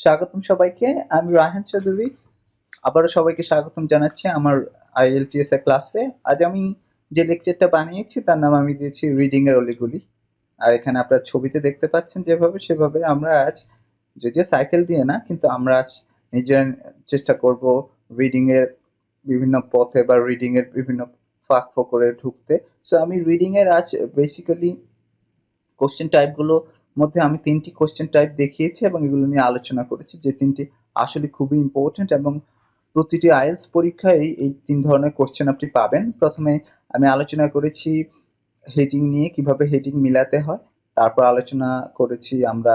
স্বাগতম সবাইকে। আমি রায়হান চৌধুরী। আবারও সবাইকে স্বাগতম জানাচ্ছি আমার IELTS এর ক্লাসে। আজ আমি যে লেকচারটা বানিয়েছি তার নাম আমি দিয়েছি রিডিং এর অলিগলি। আর এখানে আপনারা ছবিতে দেখতে পাচ্ছেন যেভাবে সেভাবে আমরা আজ, যদিও সাইকেল দিয়ে না, কিন্তু আমরা আজ নিজের চেষ্টা করব রিডিং এর বিভিন্ন পথে বা রিডিং এর বিভিন্ন ফাঁক ফোকরে ঢুকতে। সো আমি রিডিং এর আজ বেসিক্যালি কোশ্চেন টাইপগুলো মধ্যে আমি 3টি কোশ্চেন টাইপ দেখিয়েছি এবং এগুলো নিয়ে আলোচনা করেছি, যে 3টি আসলে খুবই ইম্পর্টেন্ট এবং প্রতিটি আইএলটিএস পরীক্ষায় এই 3 ধরনের কোশ্চেন আপনি পাবেন। প্রথমে আমি আলোচনা করেছি হেডিং নিয়ে, কিভাবে হেডিং মিলাতে হয়। তারপর আলোচনা করেছি আমরা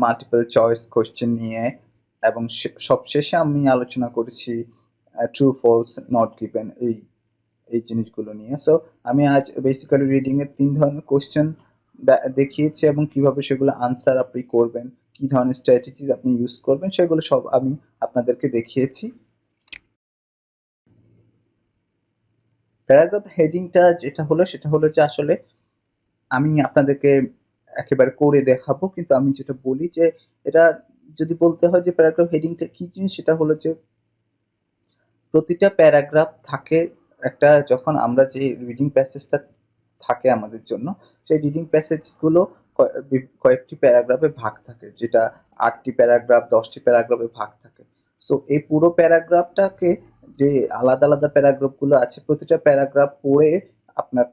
মাল্টিপল চয়েস কোশ্চেন নিয়ে, এবং সবশেষে আমি আলোচনা করেছি ট্রু ফলস নট গিভেন এই এই জিনিসগুলো নিয়ে। সো আমি আজ বেসিক্যালি রিডিং এর 3 ধরনের কোশ্চেন দেখিয়েছি এবং কিভাবে সেগুলো আনসার আপনি করবেন, কি ধরনের স্ট্র্যাটেজি আপনি ইউজ করবেন, সেগুলো সব আমি আপনাদেরকে দেখিয়েছি। প্যারাগ্রাফ হেডিংটা যেটা হলো সেটা হলো যে আসলে আমি আপনাদেরকে একেবারে করে দেখাবো, কিন্তু আমি যেটা বলি যে এটা যদি বলতে হয় যে প্যারাগ্রাফ হেডিংটা কি জিনিস, সেটা হলো যে প্রতিটা প্যারাগ্রাফ থাকে একটা, যখন আমরা যে রিডিং প্যাসেজটা থাকে আমাদের জন্য, সেই রিডিং প্যাসেজগুলো কয়েকটি প্যারাগ্রাফে ভাগ থাকে, যেটা 8টি প্যারাগ্রাফ 10টি প্যারাগ্রাফে ভাগ থাকে। সো এই পুরো প্যারাগ্রাফটাকে, যে আলাদা আলাদা প্যারাগ্রাফগুলো আছে, প্রতিটা প্যারাগ্রাফ পড়ে আপনার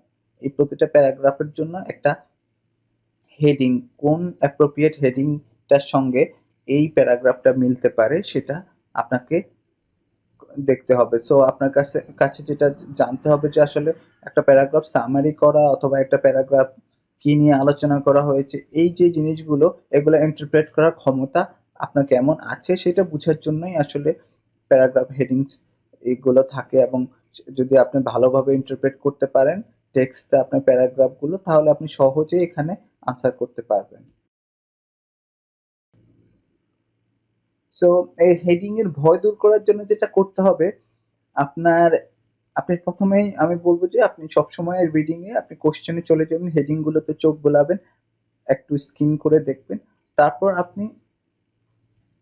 এই প্রতিটা প্যারাগ্রাফের জন্য একটা হেডিং, কোন অ্যাপ্রোপ্রিয়েট হেডিংটার সঙ্গে এই প্যারাগ্রাফটা মিলতে পারে সেটা আপনাকে দেখতে হবে। সো আপনার কাছে কাছে যেটা জানতে হবে যে আসলে একটা প্যারাগ্রাফ সামারি করা অথবা একটা প্যারাগ্রাফ কি নিয়ে আলোচনা করা হয়েছে, এই যে জিনিসগুলো, এগুলো ইন্টারপ্রেট করার ক্ষমতা আপনার কেমন আছে সেটা বোঝার জন্যই আসলে প্যারাগ্রাফ হেডিংস এগুলো থাকে। এবং যদি আপনি ভালোভাবে ইন্টারপ্রেট করতে পারেন টেক্সটে আপনার প্যারাগ্রাফগুলো, তাহলে আপনি সহজেই এখানে আনসার করতে পারবেন। সো এই হেডিং এর ভয় দূর করার জন্য যেটা করতে হবে, আপনার আপনি প্রথমেই আমি বলবো যে আপনি সবসময় রিডিং এ আপনি কোশ্চেনে চলে যাবেন, হেডিং গুলোতে চোখ বোলাবেন, একটু স্কিম করে দেখবেন। তারপর আপনি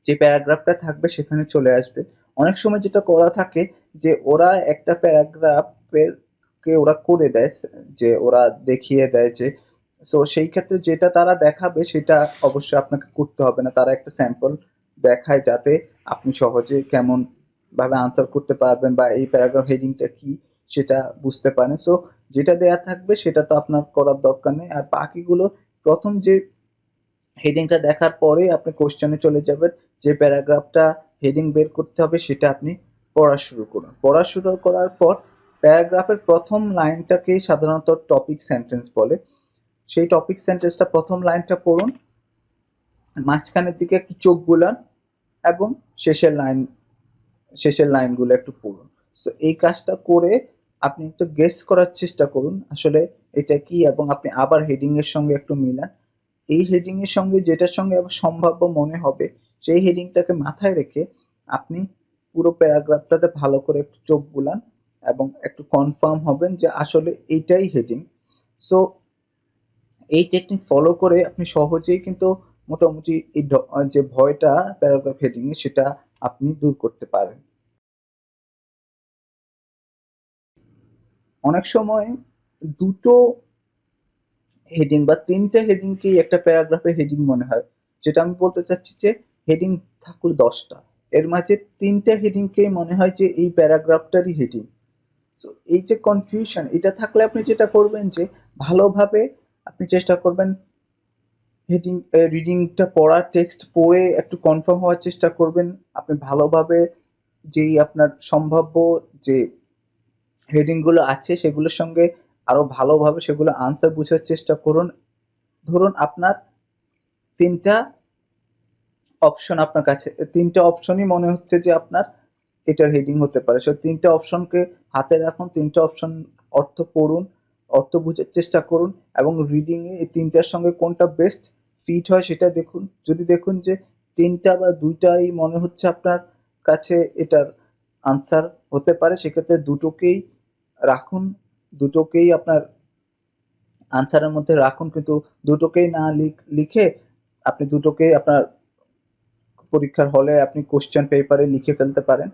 যে প্যারাগ্রাফটা থাকবে সেখানে চলে আসবে। অনেক সময় যেটা করা থাকে যে ওরা একটা প্যারাগ্রাফের কে ওরা করে দেয়, যে ওরা দেখিয়ে দেয় যে, সো সেই ক্ষেত্রে যেটা তারা দেখাবে সেটা অবশ্যই আপনাকে করতে হবে না। তারা একটা স্যাম্পল দেখায় যাতে আপনি সহজে কেমন ভাবে আনসার করতে পারবেন বা এই প্যারাগ্রাফ হেডিংটা কি সেটা বুঝতে পারেন। সো যেটা দেয়া থাকবে সেটা তো আপনার করার দরকার নেই। আর বাকিগুলো প্রথম যে হেডিংটা দেখার পরে আপনি কোশ্চেনে চলে যাবেন, যে প্যারাগ্রাফটা হেডিং বের করতে হবে সেটা আপনি পড়া শুরু করুন। পড়া শুরু করার পর প্যারাগ্রাফের প্রথম লাইনটাকেই সাধারণত টপিক সেন্টেন্স বলে। সেই টপিক সেন্টেন্সটা প্রথম লাইনটা পড়ুন, মাঝখানের দিকে একটু চোখ বুলান এবং শেষের লাইনগুলো একটু পড়ুন। সো এই কাজটা করে আপনি একটু গেস করার চেষ্টা করুন আসলে এটা কি, এবং আপনি আবার হেডিং এর সঙ্গে একটু মিলান। এই হেডিং এর সঙ্গে যেটার সঙ্গে আবার সম্ভাব্য মনে হবে সেই হেডিংটাকে মাথায় রেখে আপনি পুরো প্যারাগ্রাফটাতে ভালো করে একটু চোখ বুলান এবং একটু কনফার্ম হবেন যে আসলে এইটাই হেডিং। সো এই টেকনিক ফলো করে আপনি সহজেই কিন্তু মোটামুটি এই যে ভয়টা প্যারাগ্রাফ হেডিং এ সেটা আপনি দূর করতে পারেন। অনেক সময় দুটো হেডিং বা 3টে হেডিংকেই একটা প্যারাগ্রাফের হেডিং মনে হয়। যেটা আমি বলতে চাচ্ছি যে হেডিং থাকলে 10টা, এর মাঝে 3টে হেডিংকেই মনে হয় যে এই প্যারাগ্রাফটারই হেডিং। সো এই যে কনফিউশন, এটা থাকলে আপনি যেটা করবেন যে ভালোভাবে আপনি চেষ্টা করবেন হেডিং রিডিংটা পড়ার, টেক্সট পড়ে একটু কনফার্ম হওয়ার চেষ্টা করবেন। আপনি ভালোভাবে যেই আপনার সম্ভাব্য যে হেডিং গুলো আছে সেগুলোর সঙ্গে আরো ভালোভাবে সেগুলো আনসার বুঝার চেষ্টা করুন। ধরুন আপনার 3টা অপশন আপনার কাছে, 3টে অপশনই মনে হচ্ছে যে আপনার এটার হেডিং হতে পারে। সো 3টে অপশনকে হাতে রাখুন, 3টে অপশন অর্থ পড়ুন, অর্থ বুঝার চেষ্টা করুন এবং রিডিং এ এই 3টার সঙ্গে কোনটা বেস্ট ফিট হয় সেটা দেখুন। যদি দেখুন যে 3টা বা 2টাই মনে হচ্ছে আপনার কাছে এটার আনসার হতে পারে, সেক্ষেত্রে দুটোকেই রাখুন, দুটোকেই আপনার আনসারের মধ্যে রাখুন, কিন্তু দুটোকেই না লিখে আপনি দুটোকেই আপনার পরীক্ষার হলে আপনি কোশ্চেন পেপারে লিখে ফেলতে পারেন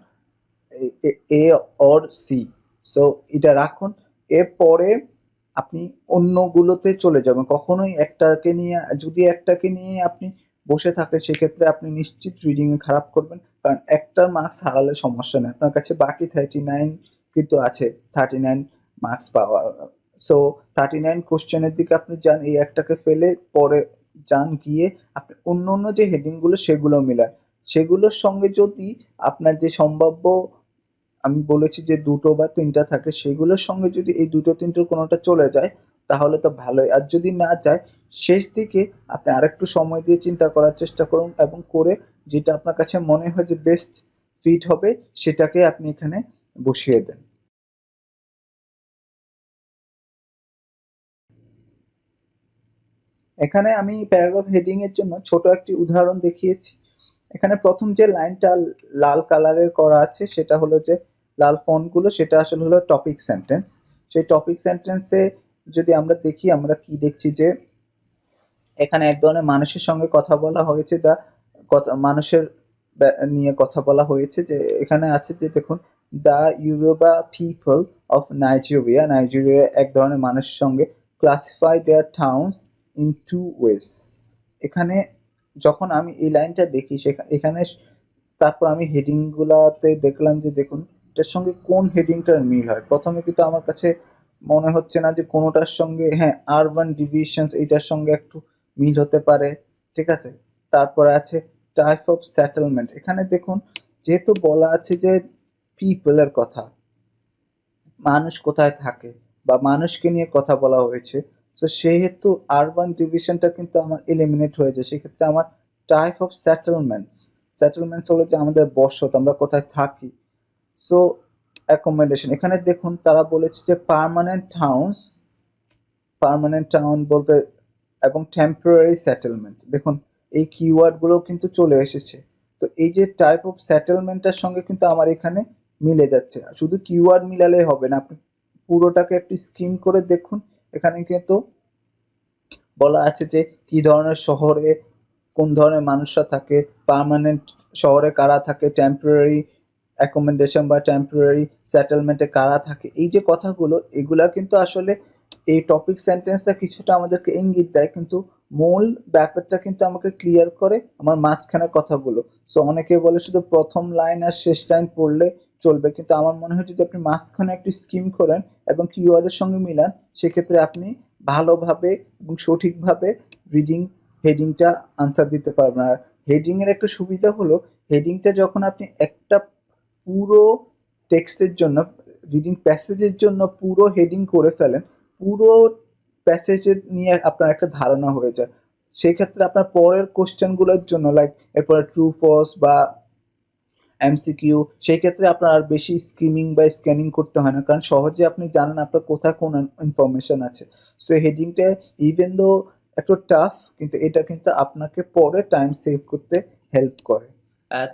এ অর সি। সো এটা রাখুন, এরপরে আপনি অন্যগুলোতে চলে যাবেন। কখনোই একটাকে নিয়ে, যদি একটাকে নিয়ে আপনি বসে থাকেন সেক্ষেত্রে আপনি নিশ্চিত রিডিং এ খারাপ করবেন, কারণ একটার মার্কস হারালে সমস্যা নেই, আপনার কাছে বাকি 39 কিন্তু আছে, 39 মার্কস পাওয়া। সো 39 কোশ্চেনের দিকে আপনি যান, এই একটাকে ফেলে পরে যান, গিয়ে আপনি অন্য অন্য যে হেডিং গুলো সেগুলো মিলান, সেগুলোর সঙ্গে যদি আপনার যে সম্ভাব্য, আমি বলেছি যে ২টো বা ৩টা থাকে, সেগুলোর সঙ্গে যদি এই ২টো ৩টোর কোনোটা চলে যায় তাহলে তো ভালোই। আর যদি না যায়, শেষ দিকে আপনি আরেকটু সময় দিয়ে চিন্তা করার চেষ্টা করুন এবং করে যেটা আপনার কাছে মনে হয় যে বেস্ট ফিট হবে সেটাকে আপনি এখানে বসিয়ে দেন। এখানে আমি প্যারাগ্রাফ হেডিং এর জন্য ছোট একটি উদাহরণ দেখিয়েছি। এখানে প্রথম যে লাইনটা লাল কালারের করা আছে সেটা হলো যে লাল ফন্টগুলো, সেটা আসলে হলো টপিক সেন্টেন্স। সেই টপিক সেন্টেন্সে যদি আমরা দেখি, আমরা কি দেখছি যে এখানে এক ধরনের মানুষের সঙ্গে কথা বলা হয়েছে, কথা মানুষের নিয়ে কথা বলা হয়েছে, যে এখানে আছে যে দেখুন, the Yoruba people of Nigeria, Nigeria এক ধরনের মানুষের সঙ্গে classify their towns in two ways. এখানে যখন আমি এই লাইনটা দেখি এখানে তারপর আমি হেডিং গুলাতে দেখলাম যে দেখুন এটার সঙ্গে কোন হেডিংটার মিল হয়। প্রথমে কিন্তু আমার কাছে মনে হচ্ছে না যে কোনোটার সঙ্গে, হ্যাঁ আরবান ডিভিশনস এইটার সঙ্গে একটু মিল হতে পারে, ঠিক আছে। তারপরে আছে টাইপ অফ সেটেলমেন্ট, এখানে দেখুন যেহেতু বলা আছে যে পিপলের কথা, মানুষ কোথায় থাকে বা মানুষকে নিয়ে কথা বলা হয়েছে, তো সেহেতু আরবান ডিভিশনটা কিন্তু আমার এলিমিনেট হয়ে যায়। সেক্ষেত্রে আমার টাইপ অফ সেটেলমেন্টস, সেটেলমেন্টস হলো যে আমাদের বসত, আমরা কোথায় থাকি। সো অ্যাকোমোডেশন, এখানে দেখুন তারা বলেছে যে পার্মানেন্ট টাউন্স, পার্মানেন্ট টাউন বলতে, এবং টেম্পোরারি সেটেলমেন্ট, দেখুন এই কিওয়ার্ড গুলো কিন্তু চলে এসেছে। তো এই যে টাইপ অফ সেটেলমেন্টের সঙ্গে কিন্তু আমার এখানে মিলে যাচ্ছে। শুধু কিওয়ার্ড মিলালেই হবে না, আপনি পুরোটাকে একটু স্কিম করে দেখুন, এখানে কিন্তু বলা আছে যে কি ধরনের শহরে কোন ধরনের মানুষরা থাকে, পার্মানেন্ট শহরে কারা থাকে, টেম্পোরারি অ্যাকোমোডেশন বা টেম্পোরারি সেটেলমেন্টে কারা থাকে। এই যে কথাগুলো, এগুলা কিন্তু আসলে এই টপিক সেন্টেন্সটা কিছুটা আমাদেরকে ইঙ্গিত দেয়, কিন্তু মূল ব্যাপারটা কিন্তু আমাকে ক্লিয়ার করে আমার মাঝখানের কথাগুলো। সো অনেকে বলে শুধু প্রথম লাইন আর শেষ লাইন পড়লে চলবে, কিন্তু আমার মনে হয় যদি আপনি মাঝখানে একটু স্কিম করেন এবং কিওয়ার্ডের সঙ্গে মিলান, সেক্ষেত্রে আপনি ভালোভাবে এবং সঠিকভাবে রিডিং হেডিংটা আনসার দিতে পারবেন। আর হেডিং এর একটা সুবিধা হলো, হেডিংটা যখন আপনি একটা পুরো টেক্সটের জন্য, রিডিং প্যাসেজের জন্য পুরো হেডিং করে ফেলেন, পুরো প্যাসেজের নিয়ে আপনার একটা ধারণা হয়ে যায়। সেই ক্ষেত্রে আপনার পরের কোশ্চেনগুলোর জন্য, লাইক এরপরে ট্রু ফলস বা এমসিকিউ, সেই ক্ষেত্রে আপনার আর বেশি স্কিমিং বা স্ক্যানিং করতে হয় না, কারণ সহজে আপনি জানেন আপনার কোথায় কোন ইনফরমেশন আছে। সো হেডিংটা ইভেন দো একটু টাফ, কিন্তু এটা কিন্তু আপনাকে পরে টাইম সেভ করতে হেল্প করে।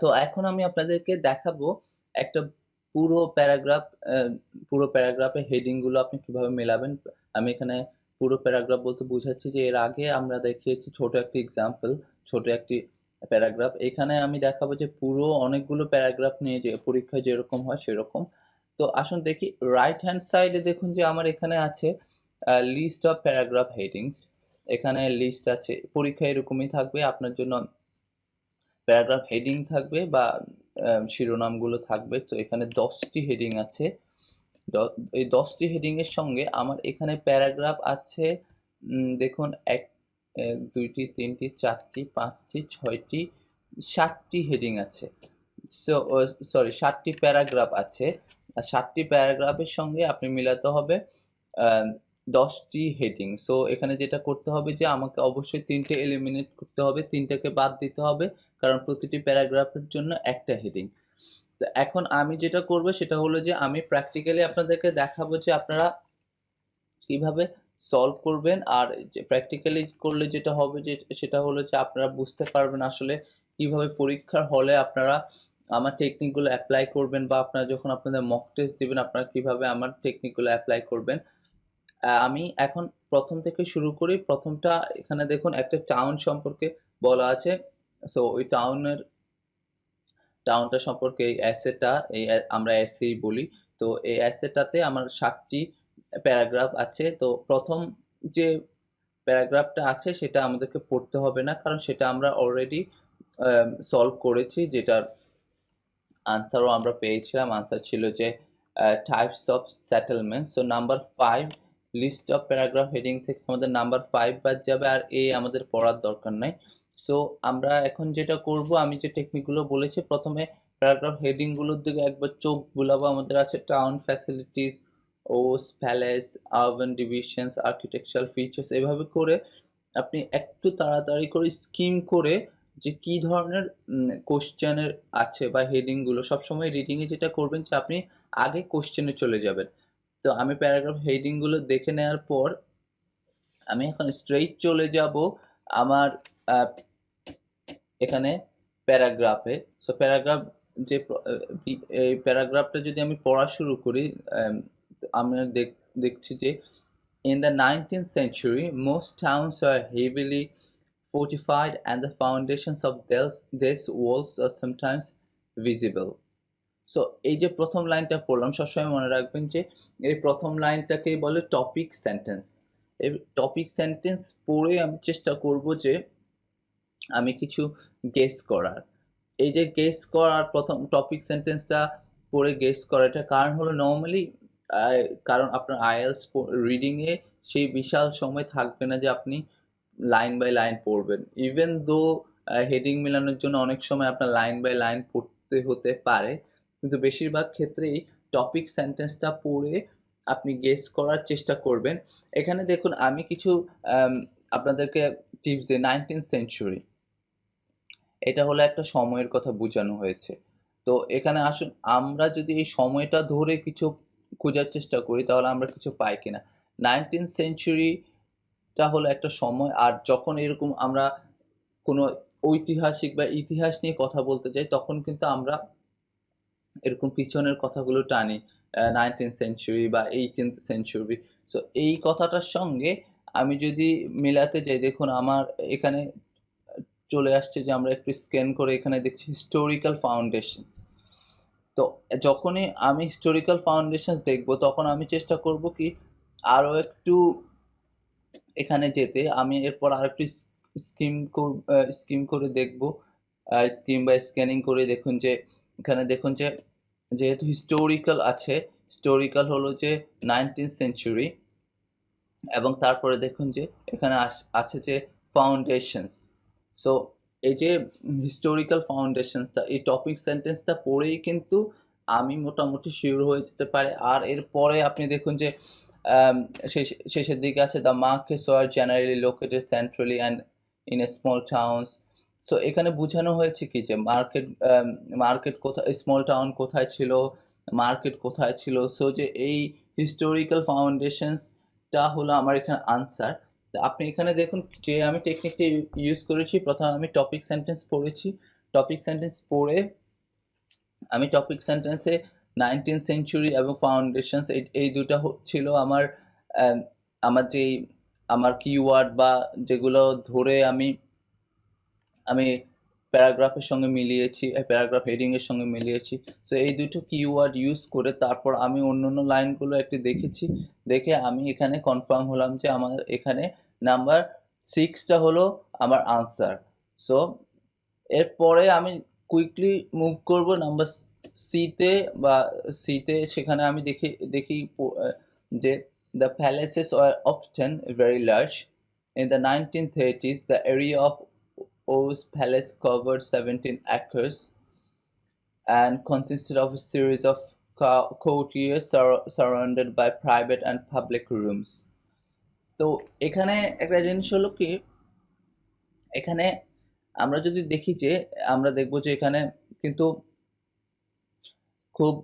তো এখন আমি আপনাদেরকে দেখাবো একটা পুরো প্যারাগ্রাফ, পুরো প্যারাগ্রাফের হেডিং গুলো আপনি কিভাবে মেলাবেন। আমি এখানে পুরো প্যারাগ্রাফ বলতে বুঝাচ্ছি যে এর আগে আমরা দেখিয়েছি ছোট একটি এক্সাম্পল, ছোট একটি প্যারাগ্রাফ। এখানে আমি দেখাবো যে পুরো অনেকগুলো প্যারাগ্রাফ নিয়ে যে পরীক্ষায় যেরকম হয় সেরকম। তো আসুন দেখি, রাইট হ্যান্ড সাইডে দেখুন যে আমার এখানে আছে লিস্ট অফ প্যারাগ্রাফ হেডিংস। এখানে লিস্ট আছে, পরীক্ষা এরকমই থাকবে আপনার জন্য, প্যারাগ্রাফ হেডিং থাকবে বা শিরোনামগুলো থাকবে। তো এখানে 10টি হেডিং আছে। এই 10টি হেডিং এর সঙ্গে আমার এখানে প্যারাগ্রাফ আছে, দেখুন 2টি 3টি 4টি 5টি 6টি 7টি হেডিং আছে। সরি 7টি প্যারাগ্রাফ আছে। আর 7টি প্যারাগ্রাফের সঙ্গে আপনি মিলাতে হবে 10টি হেডিং। সো এখানে যেটা করতে হবে যে আমাকে অবশ্যই 3টে এলিমিনেট করতে হবে, 3টাকে বাদ দিতে হবে, কারণ প্রতিটি প্যারাগ্রাফের জন্য একটা হেডিং। তো এখন আমি যেটা করব সেটা হলো যে আমি প্র্যাকটিক্যালি আপনাদেরকে দেখাবো যে আপনারা কিভাবে সলভ করবেন। আর যে প্র্যাকটিক্যালি করলে যেটা হবে যে সেটা হলো যে আপনারা বুঝতে পারবেন আসলে কিভাবে পরীক্ষার হলে আপনারা আমার টেকনিকগুলো অ্যাপ্লাই করবেন, বা আপনারা যখন আপনাদের মক টেস্ট দিবেন আপনারা কিভাবে আমার টেকনিকগুলো অ্যাপ্লাই করবেন। আমি এখন প্রথম থেকে শুরু করি। প্রথমটা এখানে দেখুন একটা টাউন সম্পর্কে বলা আছে। সো ওই টাউনের টাউনটা সম্পর্কে এই অ্যাসেটা আমরা অ্যাসেই বলি। তো এই অ্যাসেটাতে আমার 7টি প্যারাগ্রাফ আছে। তো প্রথম যে প্যারাগ্রাফটা আছে সেটা আমাদেরকে পড়তে হবে না, কারণ সেটা আমরা অলরেডি সলভ করেছি, যেটার আনসারও আমরা পেয়েছিলাম। আনসার ছিল যে types of settlement. So number 5 list of paragraph heading থেকে আমাদের নাম্বার 5 বাদ যাবে, আর আমাদের পড়ার দরকার নাই। সো আমরা এখন যেটা করব, আমি যে টেকনিকগুলো বলেছি, প্রথমে প্যারাগ্রাফ হেডিংগুলোর দিকে একবার চোখ বুলাবো। আমাদের আছে town facilities, walls, palace, urban divisions, architectural features. এভাবে করে আপনি একটু তাড়াতাড়ি করে স্কিম করে যে কি ধরনের কোশ্চেনের আছে বা হেডিংগুলো, সবসময় রিডিংয়ে যেটা করবেন যে আপনি আগে কোশ্চেনে চলে যাবেন। তো আমি প্যারাগ্রাফ হেডিংগুলো দেখে নেওয়ার পর আমি এখন স্ট্রেইট চলে যাব আমার এখানে প্যারাগ্রাফে। সো প্যারাগ্রাফ যে এই প্যারাগ্রাফটা যদি আমি পড়া শুরু করি, আমরা দেখছি যে in the 19th century most towns were heavily fortified and the foundations of these walls are sometimes visible. So এই যে প্রথম লাইনটা পড়লাম, সবসময় মনে রাখবেন যে এই প্রথম লাইনটাকেই বলে টপিক সেন্টেন্স। এই টপিক সেন্টেন্স পড়ে আমি চেষ্টা করব যে আমি কিছু গেস করার। এই যে গেস করার প্রথম টপিক সেন্টেন্সটা পড়ে গেস করাটা কারণ হলো নর্মালি, কারণ আপনার আইএলস রিডিংয়ে সেই বিশাল সময় থাকবে না যে আপনি লাইন বাই লাইন পড়বেন। ইভেন দো হেডিং মেলানোর জন্য অনেক সময় আপনার লাইন বাই লাইন পড়তে হতে পারে, কিন্তু বেশিরভাগ ক্ষেত্রেই টপিক সেন্টেন্সটা পড়ে আপনি গেস করার চেষ্টা করবেন। এখানে দেখুন আমি কিছু আপনাদেরকে টিপস দিই। 19th সেঞ্চুরি, এটা হলো একটা সময়ের কথা বোঝানো হয়েছে। তো এখানে আসুন আমরা যদি এই সময়টা ধরে কিছু খোঁজার চেষ্টা করি তাহলে আমরা কিছু পাই কিনা। 19th সেঞ্চুরিটা হলো একটা সময়, আর যখন এরকম আমরা কোনো ঐতিহাসিক বা ইতিহাস নিয়ে কথা বলতে যাই তখন কিন্তু আমরা এরকম পিছনের কথাগুলো টানি, 19th সেঞ্চুরি বা 18th সেঞ্চুরি। সো এই কথাটার সঙ্গে আমি যদি মেলাতে যাই, দেখুন আমার এখানে চলে আসছে যে আমরা একটু স্ক্যান করে এখানে দেখছি হিস্টোরিক্যাল ফাউন্ডেশনস। তো যখনই আমি হিস্টোরিক্যাল ফাউন্ডেশনস দেখব তখন আমি চেষ্টা করব কি আরও একটু এখানে যেতে। আমি এরপর আরেকটু স্কিম করে দেখব, স্কিম বা স্ক্যানিং করে দেখুন যে এখানে দেখুন যে যেহেতু হিস্টোরিক্যাল আছে, হিস্টোরিক্যাল হলো যে 19th সেঞ্চুরি, এবং তারপরে দেখুন যে এখানে আছে যে ফাউন্ডেশনস। সো এই যে হিস্টোরিক্যাল ফাউন্ডেশনসটা, এই টপিক সেন্টেন্সটা পড়েই কিন্তু আমি মোটামুটি শিওর হয়ে যেতে পারে। আর এরপরে আপনি দেখুন যে শেষের দিকে আছে the markets are generally located centrally and in a small towns. So এখানে বোঝানো হয়েছে কি যে মার্কেট কোথায়, স্মল টাউন কোথায় ছিল, মার্কেট কোথায় ছিল। সো যে এই হিস্টোরিক্যাল ফাউন্ডেশনসটা হলো আমার এখানে আনসার। আপনি এখানে দেখুন যে আমি টেকনিকটা ইউজ করেছি। প্রথমে আমি টপিক সেন্টেন্স পড়েছি, টপিক সেন্টেন্স পড়ে আমি টপিক সেন্টেন্সে 19th সেঞ্চুরি এবং ফাউন্ডেশনস এই দুটা ছিল আমার আমার যেই আমার কিওয়ার্ড বা যেগুলো ধরে আমি আমি প্যারাগ্রাফের সঙ্গে মিলিয়েছি, প্যারাগ্রাফ হেডিংয়ের সঙ্গে মিলিয়েছি। সো এই দুটো কিওয়ার্ড ইউজ করে তারপর আমি অন্য লাইনগুলো একটু দেখেছি, দেখে আমি এখানে কনফার্ম হলাম যে আমার এখানে নাম্বার 6টা হলো আমার আনসার। সো এরপরে আমি কুইকলি মুভ করব নাম্বার সিতে বা সিতে। সেখানে আমি দেখি যে the palaces are often very large. In the 1930s, the area of O's palace covered 17 acres and consisted of a series of courtiers surrounded by private and public rooms. তো এখানে একটা জিনিস হলো কি, এখানে আমরা যদি দেখি যে আমরা দেখব যে এখানে কিন্তু খুব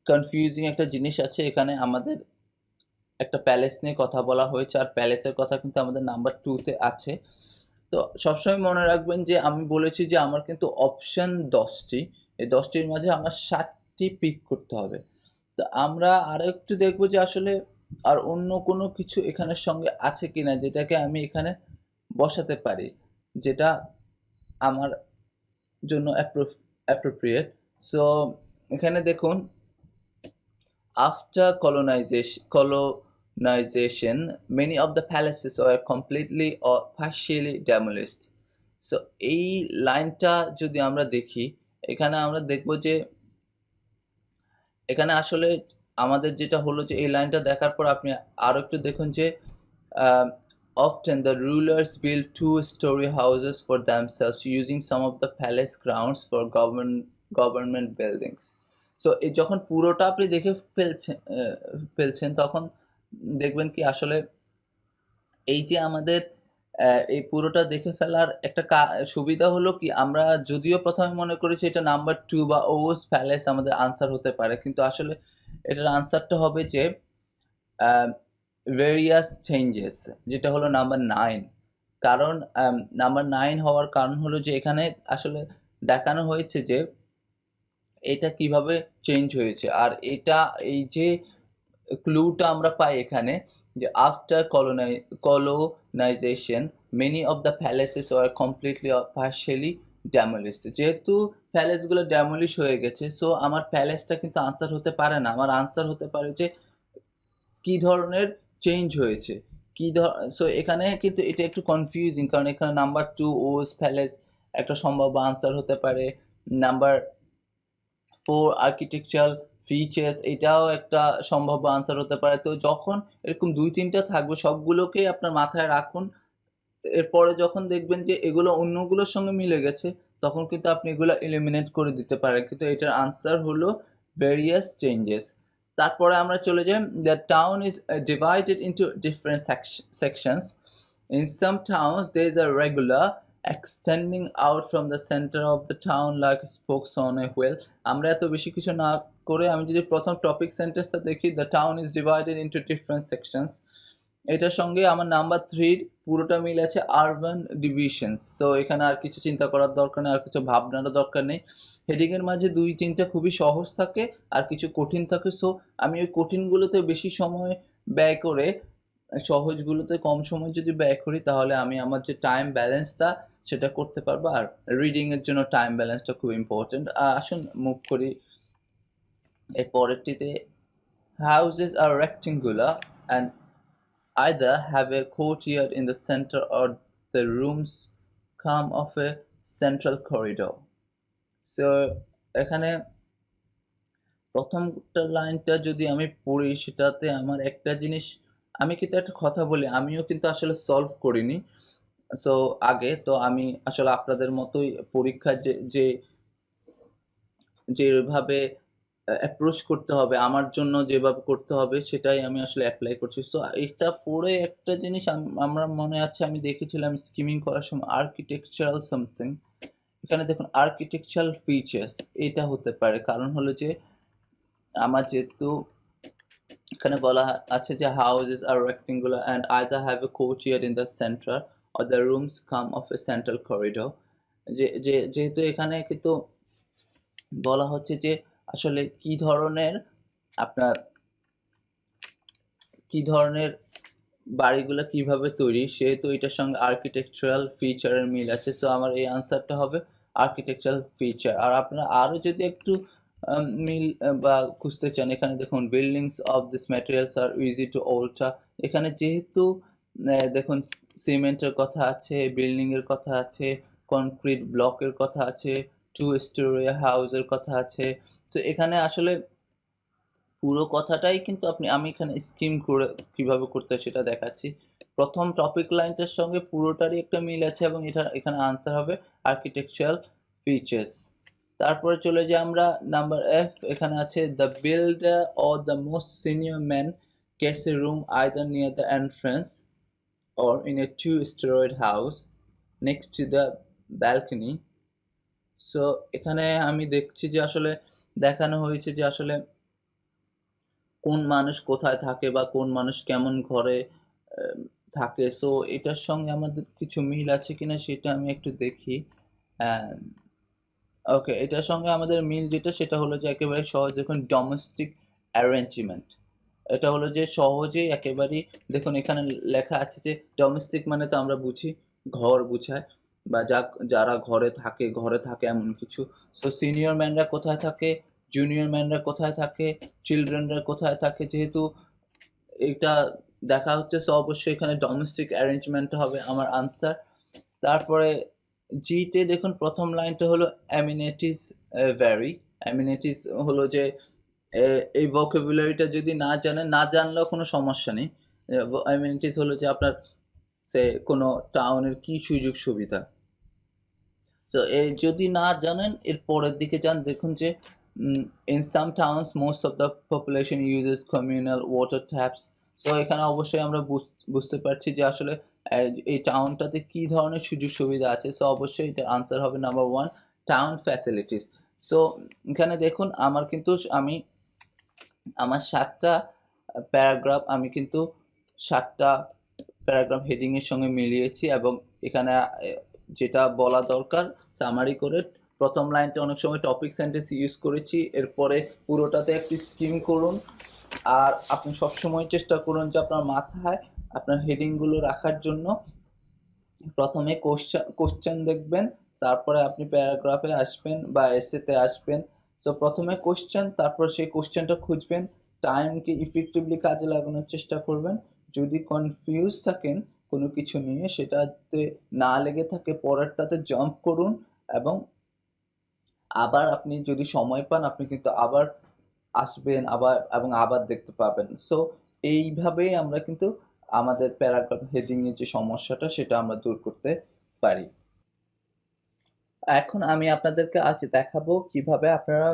কনফিউজিং একটা জিনিস আছে। এখানে আমাদের একটা প্যালেস নিয়ে কথা বলা হয়েছে, আর প্যালেসের কথা কিন্তু আমাদের নাম্বার 2তে আছে। তো সবসময় মনে রাখবেন যে আমি বলেছি যে আমার কিন্তু অপশন 10টি, এই 10টির মাঝে আমার 7টি পিক করতে হবে। তো আমরা আরো একটু দেখবো যে আসলে আর অন্য কোনো কিছু এখানের সঙ্গে আছে কিনা যেটাকে আমি এখানে বসাতে পারি, যেটা আমার জন্য অ্যাপ্রোপ্রিয়েট। সো এখানে দেখুন, after colonization, many of the palaces were completely or partially demolished. So এই লাইনটা যদি আমরা দেখি, এখানে আমরা দেখব যে এখানে আসলে আমাদের যেটা হলো যে এই লাইনটা দেখার পর আপনি আরো একটু দেখুন যে um, often the rulers built two-story houses for themselves using some of the palace grounds for government buildings. So এই যখন পুরোটা আপনি দেখে ফেলছেন তখন দেখবেন কি আসলে এই যে আমাদের এই পুরোটা দেখে ফেলার একটা সুবিধা হলো কি, আমরা যদিও প্রথমে মনে করেছি এটা নাম্বার 2 বা ওস প্যালেস আমাদের আনসার হতে পারে, কিন্তু আসলে এটার আনসারটা হবে যে ভেরিয়াস চেঞ্জেস, যেটা হলো নাম্বার 9। কারণ নাম্বার 9 হওয়ার কারণ হলো যে এখানে আসলে দেখানো হয়েছে যে এটা কিভাবে চেঞ্জ হয়েছে। আর এটা এই যে ক্লুটা আমরা পাই এখানে যে after colonization many of the palaces were completely or partially demolished। যেহেতু প্যালেসগুলো ড্যামলিশ হয়ে গেছে, সো আমার প্যালেসটা কিন্তু আনসার হতে পারে না, আমার আনসার হতে পারে যে কি ধরনের চেঞ্জ হয়েছে, সো এখানে কিন্তু এটা একটু কনফিউজিং, কারণ এখানে নাম্বার 2 ওস প্যালেস একটা সম্ভাব্য আনসার হতে পারে, নাম্বার 4 আর্কিটেকচারাল ফিচার্স এটাও একটা সম্ভাব্য আনসার হতে পারে। তো যখন এরকম 2-3টা থাকবে সবগুলোকেই আপনার মাথায় রাখুন। এরপরে যখন দেখবেন যে এগুলো অন্যগুলোর সঙ্গে মিলে গেছে তখন কিন্তু আপনি এগুলো এলিমিনেট করে দিতে পারেন, কিন্তু এটার আনসার হলো ভেরিয়াস চেঞ্জেস। তারপরে আমরা চলে যাই, the town is divided into different sections. In some towns there is a regular extending out from the center of the town like spokes on a wheel। আমরা এত বেশি কিছু না করে আমি যদি প্রথম টপিক সেন্টেন্সটা দেখি, the town is divided into different sections, এটার সঙ্গে আমার নাম্বার 3 পুরোটা মিল আছে আরবান ডিভিশনস। সো এখানে আর কিছু চিন্তা করার দরকার নেই, আর কিছু ভাবনারও দরকার নেই। হেডিংয়ের মাঝে 2-3টা খুবই সহজ থাকে আর কিছু কঠিন থাকে, সো আমি ওই কঠিনগুলোতে বেশি সময় ব্যয় করে সহজগুলোতে কম সময় যদি ব্যয় করি তাহলে আমি আমার যে টাইম ব্যালেন্সটা সেটা করতে পারবো। আর রিডিংয়ের জন্য টাইম ব্যালেন্সটা খুব ইম্পর্টেন্ট। আসুন মুভ করি এর পরেরটিতে। Houses R rectangular and either have a courtyard in the center or the rooms come off a central corridor। So এখানে প্রথমটা লাইনটা যদি আমি পড়ি সেটাতে আমার একটা জিনিস, আমি কিন্তু একটা কথা বলি, আমিও কিন্তু আসলে সলভ করিনি সো আগে তো আমি আসলে আপনাদের মতোই পরীক্ষার যে যেভাবে অ্যাপ্রোচ করতে হবে আমার জন্য, যেভাবে করতে হবে সেটাই আমি আসলে অ্যাপ্লাই করছি। সো এটা পড়ে একটা জিনিস আমরা মনে আছে আমি দেখেছিলাম স্কিমিং করার সময়, আর্কিটেকচারাল সামথিং। এখানে দেখুন আর্কিটেকচারাল ফিচার্স এটা হতে পারে, কারণ হলো যে আমার যেহেতু এখানে বলা আছে যে houses R rectangular and either have a courtyard in the centre or the rooms come off a central corridor. যেহেতু এখানে কিন্তু বলা হচ্ছে যে আসলে কি ধরনের আপনার কি ধরনের বাড়িগুলো কিভাবে তৈরি, সেহেতু এটার সঙ্গে আর্কিটেকচারাল ফিচারের মিল আছে, সো আমার এই আনসারটা হবে আর্কিটেকচারাল ফিচার। আর আপনারা আরও যদি একটু মিল বা খুঁজতে চান, এখানে দেখুন buildings of this materials are easy to alter. এখানে যেহেতু দেখুন সিমেন্টের কথা আছে, বিল্ডিংয়ের কথা আছে, কনক্রিট ব্লকের কথা আছে, 2 স্টোরি হাউসের কথা আছে, সো এখানে আসলে পুরো কথাটাই কিন্তু আমি এখানে স্কিম করে কিভাবে করতে হয় সেটা দেখাচ্ছি। প্রথম টপিক লাইনটার সঙ্গে পুরোটারই একটা মিল আছে এবং এটা এখানে আনসার হবে আর্কিটেকচারাল ফিচার্স। তারপরে চলে যাই আমরা নাম্বার এফ, এখানে আছে the builder or the most senior man gets a room either near the entrance or in a 2 storied house next to the balcony. So এখানে আমি দেখছি যে আসলে দেখানো হয়েছে যে আসলে কোন মানুষ কোথায় থাকে বা কোন মানুষ কেমন ঘরে থাকে, সো এটার সঙ্গে আমাদের কিছু মিল আছে কিনা সেটা আমি একটু দেখি। ওকে, এটার সঙ্গে আমাদের মিল যেটা সেটা হলো যে একেবারে সহজ, দেখুন ডোমেস্টিক অ্যারেঞ্জমেন্ট, এটা হলো যে সহজেই একেবারেই দেখুন এখানে লেখা আছে যে ডোমেস্টিক মানে তো আমরা বুঝি ঘর বুঝায়, বা যারা ঘরে থাকে এমন কিছু। সো সিনিয়র ম্যানরা কোথায় থাকে, জুনিয়র ম্যানরা কোথায় থাকে, চিলড্রেনরা কোথায় থাকে, যেহেতু এটা দেখা হচ্ছে, সো অবশ্যই এখানে ডোমেস্টিক অ্যারেঞ্জমেন্ট হবে আমার আনসার। তারপরে জিতে দেখুন প্রথম লাইনটা হলো অ্যামিনিটিস ভ্যারি। অ্যামিনিটিস হলো যে এই ভোকাবুলারিটা যদি না জানলেও কোনো সমস্যা নেই। অ্যামিনিটিস হলো যে আপনার কোনো টাউনের কি সুযোগ সুবিধা। তো এই যদি না জানেন এর পরের দিকে যান, দেখুন যে in some towns most of the population uses communal water taps. So এখানে অবশ্যই আমরা বুঝতে পারছি যে আসলে এই টাউনটাতে কি ধরনের সুযোগ সুবিধা আছে। সো অবশ্যই এটার আনসার হবে নাম্বার 1, টাউন ফ্যাসিলিটিস। সো এখানে দেখুন আমি আমার 7টা প্যারাগ্রাফ আমি কিন্তু 7টা প্যারাগ্রাফ হেডিং এর সঙ্গে মিলিয়েছি, এবং এখানে যেটা বলা দরকার সামারি করে প্রথম লাইনটা অনেক সময় টপিক সেন্টেন্স ইউজ করেছি, এরপরে পুরোটাতে একটি স্কিম করুন। আর আপনি সবসময় চেষ্টা করুন যে আপনার মাথায় আপনার হেডিংগুলো রাখার জন্য প্রথমে কোশ্চেন দেখবেন, তারপরে আপনি প্যারাগ্রাফে আসবেন বা এসেতে আসবেন। তো প্রথমে কোশ্চেন, তারপর সেই কোশ্চেনটা খুঁজবেন, টাইমকে ইফেক্টিভলি কাজে লাগানোর চেষ্টা করবেন। যদি কনফিউজ থাকেন কোনো কিছু নিয়ে, সেটাতে না লেগে থাকে পরেরটাতে জাম্প করুন, এবং আবার আপনি যদি সময় পান আপনি কিন্তু আবার আসবেন এবং আবার দেখতে পাবেন। সো এইভাবেই আমরা কিন্তু আমাদের প্যারাগ্রাফ হেডিং এর যে সমস্যাটা সেটা আমরা দূর করতে পারি। এখন আমি আপনাদেরকে আজ দেখাবো কিভাবে আপনারা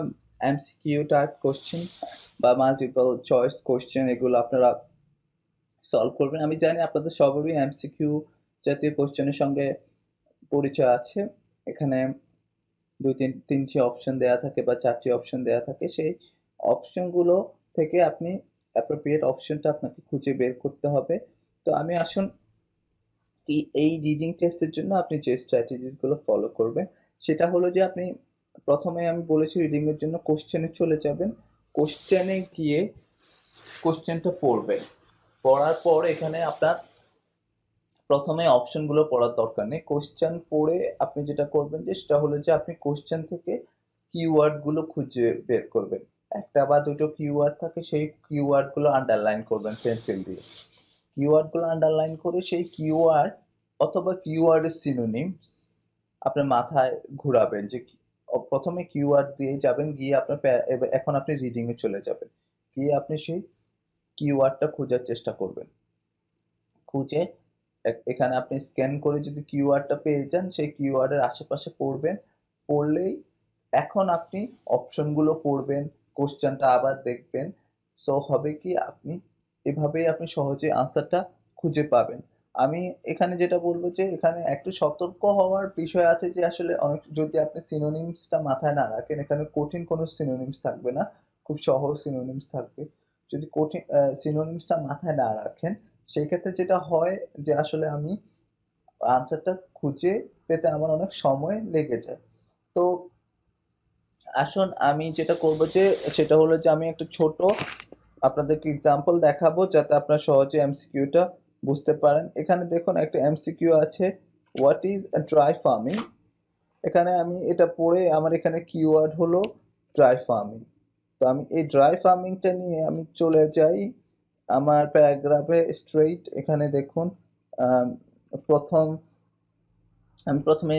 এমসিকিউ টাইপ কোশ্চেন বা মাল্টিপল চয়েস কোশ্চেন এগুলো আপনারা সলভ করবেন। আমি জানি আপনাদের সবারই এমসিকিউ জাতীয় কোশ্চেনের সঙ্গে পরিচয় আছে। এখানে তিনটি অপশন দেয়া থাকে বা 4টি অপশন দেয়া থাকে। সেই অপশনগুলো থেকে আপনি অ্যাপ্রোপ্রিয়েট অপশনটা আপনাকে খুঁজে বের করতে হবে। তো আমি আসুন এই রিডিং টেস্টের জন্য আপনি যে স্ট্র্যাটেজিস গুলো ফলো করবেন সেটা হলো যে আপনি প্রথমে আমি বলেছি রিডিং এর জন্য কোশ্চেনে চলে যাবেন। কোশ্চেনে গিয়ে কোশ্চেনটা পড়বেন। পড়ার পর এখানে আপনার প্রথমে অপশনগুলো পড়ার দরকার নেই। কোশ্চেন পড়ে আপনি যেটা করবেন যে সেটা হলো যে আপনি কোশ্চেন থেকে কিওয়ার্ড গুলো খুঁজে বের করবেন। একটা বা দুটো কিওয়ার্ড থাকে, সেই কিওয়ার্ড গুলো আন্ডারলাইন করবেন পেন্সিল দিয়ে। কিওয়ার্ড গুলো আন্ডারলাইন করে সেই কিওয়ার্ড অথবা কিওয়ার্ডের সিনোনিমস আপনার মাথায় ঘুরাবেন যে প্রথমে কিওয়ার্ড দিয়ে যাবেন, গিয়ে আপনার এখন আপনি রিডিং এ চলে যাবেন, গিয়ে আপনি সেই কিওয়ার্ডটা খোঁজার চেষ্টা করবেন। খুঁজে এখানে আপনি স্ক্যান করে যদি কিওয়ার্ডটা পেয়ে যান সেই কিওয়ার্ডের আশেপাশে পড়বেন। পড়লেই এখন আপনি অপশনগুলো পড়বেন, কোশ্চেনটা আবার দেখবেন। সো হবে কি আপনি এভাবেই আপনি সহজে আনসারটা খুঁজে পাবেন। আমি এখানে যেটা বলবো যে এখানে একটু সতর্ক হওয়ার বিষয় আছে যে আসলে অনেক যদি আপনি সিনোনিমসটা মাথায় না রাখেন, এখানে কঠিন কোনো সিনোনিমস থাকবে না, খুব সহজ সিনোনিমস থাকবে। যদি কঠিন সিনোনিমসটা মাথায় না রাখেন সেই ক্ষেত্রে যেটা হয় যে আসলে আমি আনসারটা খুঁজে পেতে আমার অনেক সময় লেগে যায়। তো আসুন আমি যেটা করব যে সেটা হলো যে আমি একটা ছোট আপনাদেরকে এক্সাম্পল দেখাবো যাতে আপনারা সহজে এমসিকিউটা বুঝতে পারেন। এখানে দেখুন একটা এমসিকিউ আছে, হোয়াট ইজ ড্রাই ফার্মিং। এখানে আমি এটা পড়ে আমার এখানে কিওয়ার্ড হলো ড্রাই ফার্মিং। তো আমি এই ড্রাই ফার্মিংটা নিয়ে আমি চলে যাই আমার প্যারাগ্রাফে স্ট্রেইট। এখানে দেখুন প্রথম আমি প্রথমে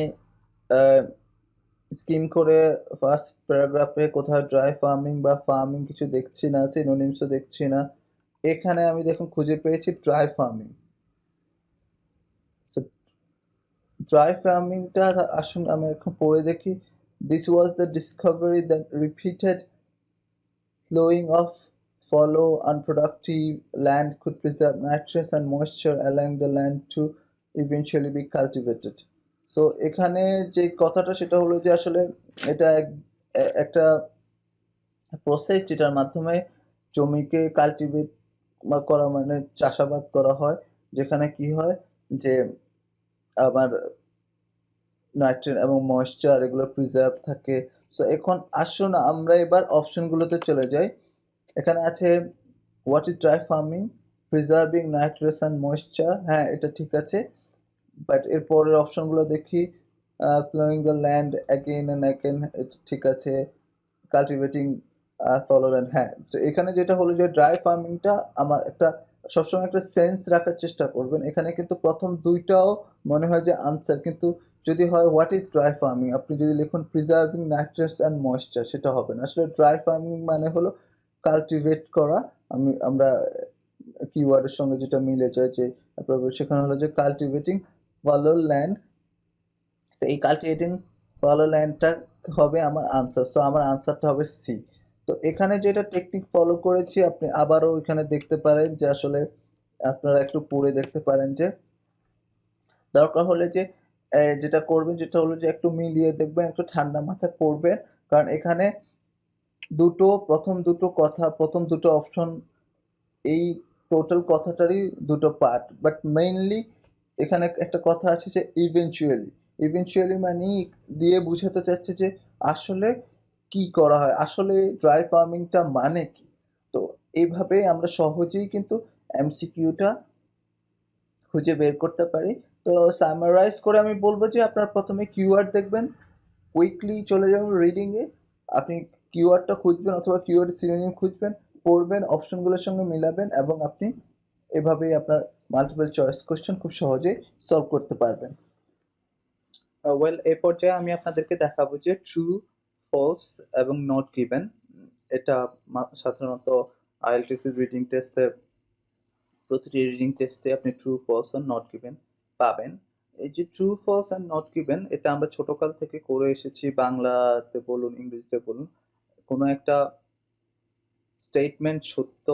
স্কিম করে ফার্স্ট প্যারাগ্রাফে কোথাও ড্রাই ফার্মিং বা ফার্মিং কিছু দেখছি না, সিনোনিমসও দেখছি না। এখানে আমি দেখুন খুঁজে পেয়েছি ড্রাই ফার্মিং। সো ড্রাই ফার্মিংটা আসুন আমি এখন পড়ে দেখি। This was the Discovery that repeated flowing of fallow unproductive land could preserve nitrogen and moisture allowing the land to eventually be cultivated. So এখানে যে কথাটা সেটা হলো যে আসলে এটা একটা প্রসেস যেটার মাধ্যমে জমিকে কাল্টিভেট করা মানে চাষাবাদ করা হয়, যেখানে কি হয় যে আমার নাইট্রেট এবং ময়েশ্চার এগুলো প্রিজার্ভ থাকে। সো এখন আসুন আমরা এবার অপশনগুলোতে চলে যাই। এখানে আছে what is dry farming, preserving nitrates and moisture. হ্যাঁ এটা ঠিক আছে, বাট এর পরের অপশনগুলো দেখি। Ploughing the land again and again, ঠিক আছে। কাল্টিভেটিং ফলো ল্যান্ড, হ্যাঁ। তো এখানে যেটা হলো যে ড্রাই ফার্মিংটা আমার একটা সবসময় একটা সেন্স রাখার চেষ্টা করবেন। এখানে কিন্তু প্রথম দুইটাও মনে হয় যে আনসার, কিন্তু যদি হয় হোয়াট ইজ ড্রাই ফার্মিং, আপনি যদি লিখুন প্রিজার্ভিং নাইট্রেটস অ্যান্ড ময়েশ্চার, সেটা হবে না। আসলে ড্রাই ফার্মিং মানে হলো কাল্টিভেট করা। আমরা কিওয়ার্ডের সঙ্গে যেটা মিলে যায় যে সেখানে হলো যে কাল্টিভেটিং ফলো ল্যান্ড। সো এই কাল্টিভেটিং ফলো ল্যান্ডটা হবে আমার আনসার। সো আমার আনসারটা হবে সি। তো এখানে যেটা টেকনিক ফলো করেছি আপনি আবারও এখানে দেখতে পারেন যে আসলে আপনারা একটু পড়ে দেখতে পারেন যে দরকার হলে যে যেটা করবেন যেটা হলো যে একটু মিলিয়ে দেখবেন, একটু ঠান্ডা মাথায় পড়বেন। কারণ এখানে প্রথম দুটো অপশন এই টোটাল কথাটারই দুটো পার্ট, বাট মেইনলি এখানে একটা কথা আছে যে ইভেনচুয়ালি। ইভেনচুয়ালি মানে দিয়ে বুঝাতে চাচ্ছে যে আসলে কি করা হয়, আসলে ড্রাই ফার্মিংটা মানে কি। তো এইভাবে আমরা সহজেই কিন্তু এমসিকিউটা খুঁজে বের করতে পারি। তো সামারাইজ করে আমি বলবো যে আপনার প্রথমে কিওয়ার্ড দেখবেন, কুইকলি চলে যাবেন রিডিং এ, আপনি কিওয়ার্ডটা খুঁজবেন অথবা কিওয়ার্ড সিনোনিম খুঁজবেন, পড়বেন, অপশনগুলোর সঙ্গে মিলাবেন এবং আপনি এভাবেই আপনার মাল্টিপল চয়েস কোশ্চেন খুব সহজেই সলভ করতে পারবেন। ওয়েল, এই পর্যায়ে আমি আপনাদেরকে দেখাবো যে ট্রু, ফলস এবং নট গিভেন। এটা সাধারণত আইএলটিসি রিডিং টেস্টে প্রতিটি রিডিং টেস্টে আপনি ট্রু, ফলস আর নট গিভেন পাবেন। এই যে ট্রু, ফলস আর নট গিভেন এটা আমরা ছোটকাল থেকে করে এসেছি, বাংলাতে বলুন ইংরেজিতে বলুন। কোনো একটা স্টেটমেন্ট সত্য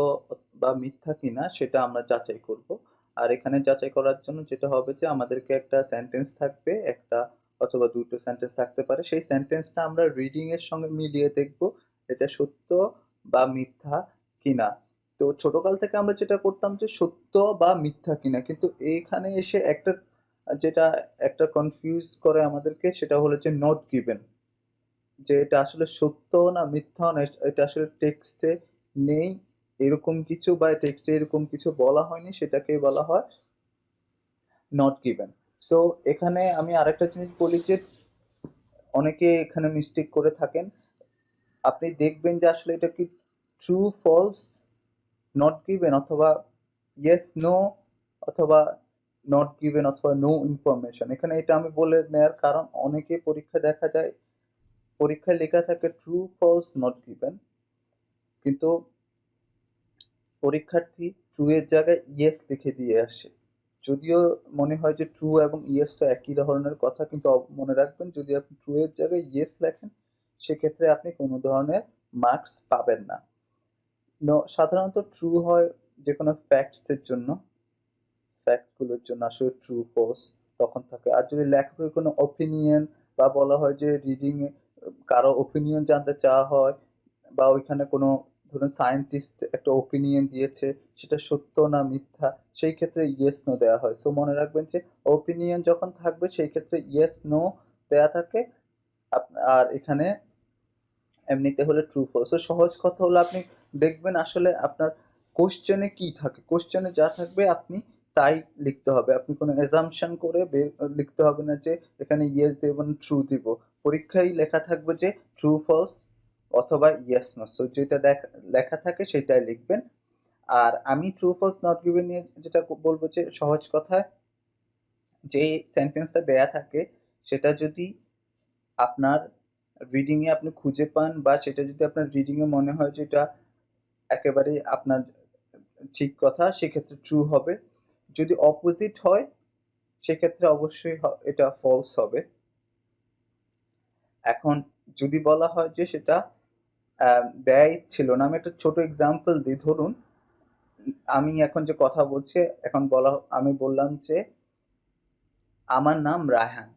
বা মিথ্যা কিনা সেটা আমরা যাচাই করব। আর এখানে যাচাই করার জন্য যেটা হবে যে আমাদেরকে একটা সেন্টেন্স থাকবে, একটা অথবা দুটো সেন্টেন্স থাকতে পারে। সেই সেন্টেন্সটা আমরা রিডিং এর সঙ্গে মিলিয়ে দেখব এটা সত্য বা মিথ্যা কিনা। তো ছোটকাল থেকে আমরা যেটা করতাম যে সত্য বা মিথ্যা কিনা, কিন্তু এইখানে এসে যেটা একটা কনফিউজ করে আমাদেরকে সেটা হলো যে নট গিভেন, যে এটা আসলে সত্য না মিথ্যা না, এটা আসলে টেক্সটে নেই এরকম কিছু, বা টেক্সটে এরকম কিছু বলা হয়নি, সেটাকেই বলা হয় নট গিভেন। সো এখানে আমি আরেকটা জিনিস বলি যে অনেকে এখানে মিস্টেক করে থাকেন। আপনি দেখবেন যে আসলে এটা কি ট্রু, ফলস, নট গিভেন অথবা ইয়েস, নো, অথবা নট গিভেন অথবা নো ইনফরমেশন। এখানে এটা আমি বলে নেয়ার কারণ অনেকে পরীক্ষায় লেখা থাকে ট্রু, ফলস, নট গিভেন, কিন্তু পরীক্ষার্থী ট্রু এর জায়গায় ইয়েস লিখে দিয়ে আসে। যদিও মনে হয় যে ট্রু এবং ইয়েসটা একই ধরনের কথা, কিন্তু মনে রাখবেন যদি আপনি ট্রু এর জায়গায় ইয়েস লেখেন সেক্ষেত্রে আপনি কোনো ধরনের মার্কস পাবেন না। সাধারণত ট্রু হয় যে কোনো ফ্যাক্টসের জন্য, ফ্যাক্টগুলোর জন্য আসলে ট্রু, ফলস তখন থাকে। আর যদি লেখকের কোনো অপিনিয়ন বা বলা হয় যে রিডিং এ কারো অপিনিয়ন জানতে চাওয়া হয়, বা ওইখানে কোনো ধরুন সায়েন্টিস্ট একটা ওপিনিয়ন দিয়েছে সেটা সত্য না মিথ্যা, সেই ক্ষেত্রে ইয়েস নো দেওয়া হয়। সো মনে রাখবেন যে ওপিনিয়ন যখন থাকবে সেই ক্ষেত্রে ইয়েস নো দেয়া থাকে। আর এখানে এমনিতে হলে ট্রু, ফলস। সহজ কথা হলো আপনি দেখবেন আসলে আপনার কোশ্চেনে কি থাকে, কোশ্চেনে যা থাকবে আপনি তাই লিখতে হবে। আপনি কোনো অ্যাজাম্পশন করে লিখতে হবে না যে এখানে ইয়েস দেব না ট্রু দিব। পরীক্ষায় লেখা থাকবে যে ট্রু, ফলস অথবা ইয়েস নো। সো যেটা লেখা থাকে সেটাই লিখবেন। আর আমি ট্রু, ফলস, নট গিভেন নিয়ে যেটা বলবো যে সহজ কথায় যে সেন্টেন্সটা দেয়া থাকে সেটা যদি আপনার রিডিং এ আপনি খুঁজে পান, বা সেটা যদি আপনার রিডিং এ মনে হয় যে এটা একেবারেই আপনার ঠিক কথা, সেক্ষেত্রে ট্রু হবে। যদি অপোজিট হয় সেক্ষেত্রে অবশ্যই এটা ফলস হবে। এখন যদি বলা হয় যে সেটা দেয়াই ছিল না, আমি একটা ছোট এক্সাম্পল দিই। ধরুন আমি এখন যে কথা বলছি, আমি বললাম যে আমার নাম রায়হান,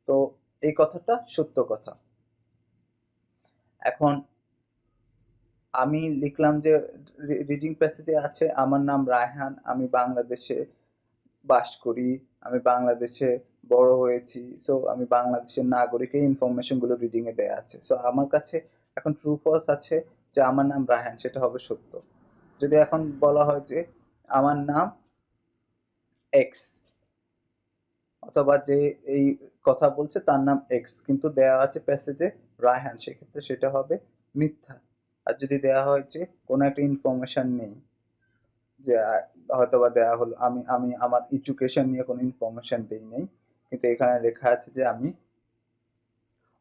তো এই কথাটা সত্য কথা। এখন আমি লিখলাম যে রিডিং প্যাসেজে আছে আমার নাম রায়হান, আমি বাংলাদেশে বাস করি, আমি বাংলাদেশে বড় হয়েছি, সো আমি বাংলাদেশের নাগরিক, এই ইনফরমেশন গুলো রিডিং এ দেয়া আছে। সো আমার কাছে এখন ট্রু, ফলস আছে যে আমার নাম রায়হান, সেটা হবে সত্য। যদি এখন বলা হয় যে আমার নাম এক্স অথবা যে এই কথা বলছে তার নাম এক্স, কিন্তু দেওয়া আছে প্যাসেজে রায়হান, সেক্ষেত্রে সেটা হবে মিথ্যা। আর যদি দেওয়া হয়েছে কোনো একটা ইনফরমেশন নেই, যে হয়তোবা দেওয়া হলো আমি আমি আমার এডুকেশন নিয়ে কোনো ইনফরমেশন দেই নাই, কিন্তু এখানে লেখা আছে যে আমি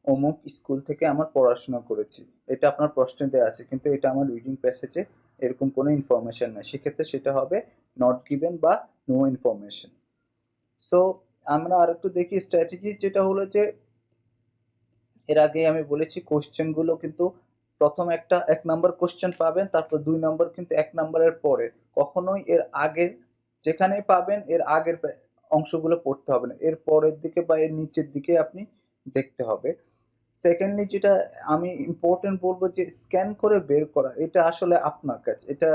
অমুক স্কুল থেকে আমার পড়াশোনা করেছি, এটা আপনার প্রশ্নে দেওয়া আছে কিন্তু এটা আমার রিডিং প্যাসেজে এরকম কোনো ইনফরমেশন নাই, সেক্ষেত্রে সেটা হবে নট গিভেন বা নো ইনফরমেশন। সো আমরা আরেকটু দেখি স্ট্র্যাটেজি, যেটা হলো যে এর আগে আমি বলেছি কোশ্চেন গুলো কিন্তু প্রথম একটা 1 নাম্বার কোশ্চেন পাবেন, তারপর 2 নাম্বার কিন্তু 1 নাম্বারের পরে, কখনোই এর আগের যেখানেই পাবেন এর আগের অংশগুলো পড়তে হবে না, এর পরের দিকে বা এর নিচের দিকে আপনি দেখতে হবে। সেকেন্ডলি যেটা আমি ইম্পর্টেন্ট বলবো যে স্ক্যান করে বের করা, এটা আসলে আপনার কাছে, এটা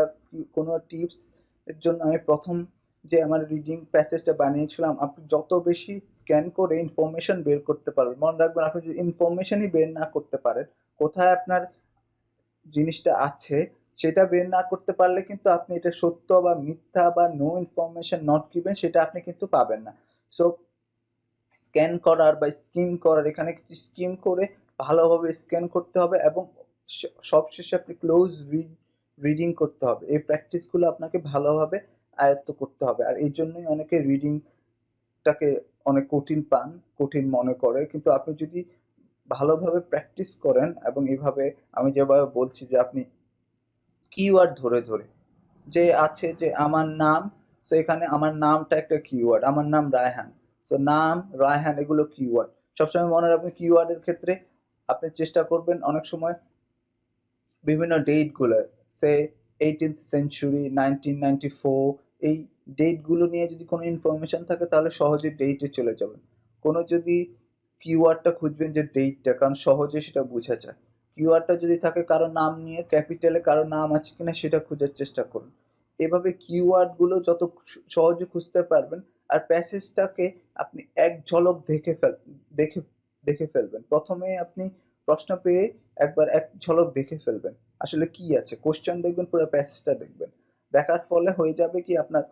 কোনো টিপস এর জন্য আমি প্রথম যে আমার রিডিং প্যাসেজটা বানিয়েছিলাম, আপনি যত বেশি স্ক্যান করে ইনফরমেশন বের করতে পারবেন, মনে রাখবেন আপনি যদি ইনফরমেশনই বের না করতে পারেন কোথায় আপনার জিনিসটা আছে সেটা বের না করতে পারলে কিন্তু আপনি এটা সত্য বা মিথ্যা বা নো ইনফরমেশন নট গিভেন সেটা আপনি কিন্তু পাবেন না। সো স্ক্যান করার বা স্কিম করার, এখানে কিছু স্কিম করে ভালোভাবে স্ক্যান করতে হবে এবং সবশেষে আপনি ক্লোজ রিডিং করতে হবে, এই প্র্যাকটিসগুলো আপনাকে ভালোভাবে আয়ত্ত করতে হবে। আর এই জন্যই অনেকে রিডিংটাকে অনেক কঠিন পান, কঠিন মনে করে, কিন্তু আপনি যদি ভালোভাবে প্র্যাকটিস করেন এবং এইভাবে আমি যেভাবে বলছি যে আপনি কিওয়ার্ড ধরে ধরে, যে আছে যে আমার নাম, তো এখানে আমার নামটা একটা কিওয়ার্ড, আমার নাম রায়হান, সো নাম রায়হান এগুলো কিওয়ার্ড, সবসময় মনে রাখবেন কিওয়ার্ডের ক্ষেত্রে আপনি চেষ্টা করবেন অনেক সময় বিভিন্ন ডেটগুলো, সে 18th সেঞ্চুরি 1994, এই ডেটগুলো নিয়ে যদি কোনো ইনফরমেশন থাকে তাহলে সহজে ডেটে চলে যাবেন। কোনো যদি কিওয়ার্ডটা খুঁজবেন যে ডেটটা, কারণ সহজে সেটা বোঝা যায়। কিওয়ার্ডটা যদি থাকে কারো নাম নিয়ে ক্যাপিটালে কারো নাম আছে কিনা সেটা খোঁজার চেষ্টা করুন। এভাবে কিওয়ার্ডগুলো যত সহজে খুঁজতে পারবেন, আর প্যাসেজটাকে আপনি এক ঝলক দেখে দেখে ফেলবেন। প্রথমে আপনি প্রশ্ন পেয়ে একবার এক ঝলক দেখে ফেলবেন আসলে কি আছে, কোশ্চেন দেখবেন, পুরো প্যাসেজটা দেখবেন, দেখার ফলে হয়ে যাবে কি আপনার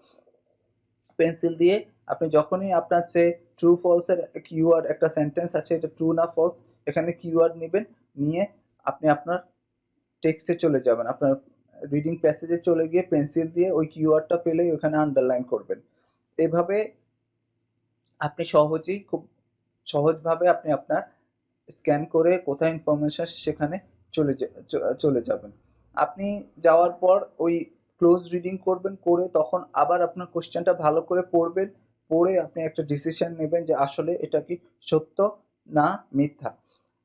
পেন্সিল দিয়ে আপনি যখনই আপনার যে ট্রু ফলস এর কিওয়ার্ড একটা সেন্টেন্স আছে, এটা ট্রু না ফলস, এখানে কিওয়ার্ড নেবেন, নিয়ে আপনি আপনার টেক্সটে চলে যাবেন, আপনার রিডিং প্যাসেজে চলে গিয়ে পেন্সিল দিয়ে ওই কিওয়ার্ডটা পেলেই ওখানে আন্ডারলাইন করবেন। এভাবে আপনি সহজেই খুব সহজভাবে আপনি আপনার স্ক্যান করে কোথায় ইনফরমেশন আছে সেখানে চলে যাবেন। আপনি যাওয়ার পর ওই ক্লোজ রিডিং করবেন, করে তখন আবার আপনার কোশ্চেনটা ভালো করে পড়বেন, পড়ে আপনি একটা ডিসিশন নেবেন যে আসলে এটা কি সত্য না মিথ্যা।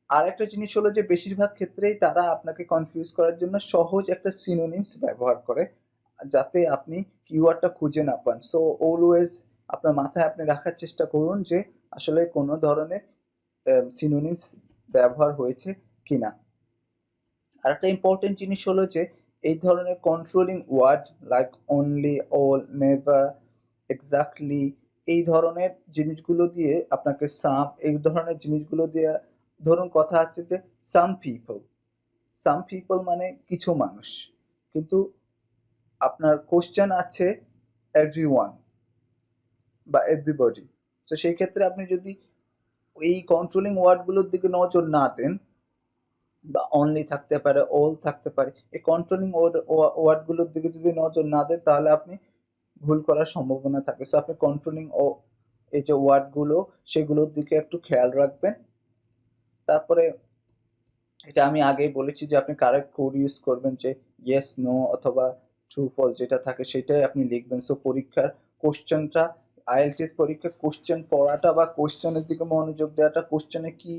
আর একটা জিনিস হলো যে বেশিরভাগ ক্ষেত্রেই তারা আপনাকে কনফিউজ করার জন্য সহজ একটা সিনোনিমস ব্যবহার করে যাতে আপনি কিওয়ার্ডটা খুঁজে না পান। সো অলওয়েজ আপনার মাথায় আপনি রাখার চেষ্টা করুন যে আসলে কোনো ধরনের সিনোনিমস ব্যবহার হয়েছে কিনা। আরেকটা ইম্পর্টেন্ট জিনিস হলো যে এই ধরনের controlling word like only, all, never, exactly, এই ধরনের জিনিসগুলো দিয়ে আপনাকে সাম, এই ধরনের জিনিসগুলো দিয়ে, ধরুন কথা আছে যে সাম পিপল মানে কিছু মানুষ, কিন্তু আপনার কোশ্চেন আছে এভরিওয়ান বা এভরিবডি, তো সেই ক্ষেত্রে আপনি যদি এই কন্ট্রোলিং ওয়ার্ডগুলোর দিকে নজর না দেন, বা অনলি থাকতে পারে, অল থাকতে পারে, এই কন্ট্রোলিং ওয়ার্ডগুলোর দিকে যদি নজর না দেন তাহলে আপনি ভুল করার সম্ভাবনা থাকে। সো আপনি কন্ট্রোলিং ও এই যে ওয়ার্ডগুলো সেগুলোর দিকে একটু খেয়াল রাখবেন। তারপরে এটা আমি আগেই বলেছি যে আপনি কারেক্ট কোড ইউজ করবেন, যে ইয়েস নো অথবা ট্রু ফলস যেটা থাকে সেটাই আপনি লিখবেন। সো পরীক্ষার কোশ্চেনটা, আইএলটিএস পরীক্ষার কোশ্চেন পড়াটা বা কোশ্চেনের দিকে মনোযোগ দেওয়াটা, কোশ্চেনে কি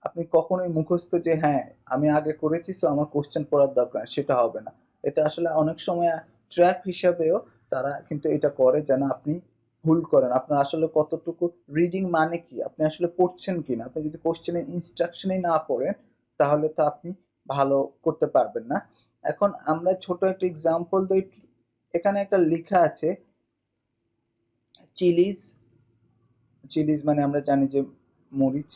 আপনি কখনোই মুখস্থ যে হ্যাঁ আমি আগে করেছি সো আমার কোশ্চেন পড়ার দরকার সেটা হবে না। এটা আসলে অনেক সময় ট্র্যাপ হিসাবেও তারা কিন্তু এটা করে যেন আপনি ভুল করেন, আপনার আসলে কতটুকু রিডিং মানে কি, আপনি আসলে পড়ছেন কিনা, আপনি যদি কোশ্চেনের ইনস্ট্রাকশনই না পড়েন তাহলে তো আপনি ভালো করতে পারবেন না। এখন আমরা ছোট একটা এক্সাম্পল দিই, এখানে একটা লেখা আছে চিলিজ, চিলিজ মানে আমরা জানি যে মরিচ,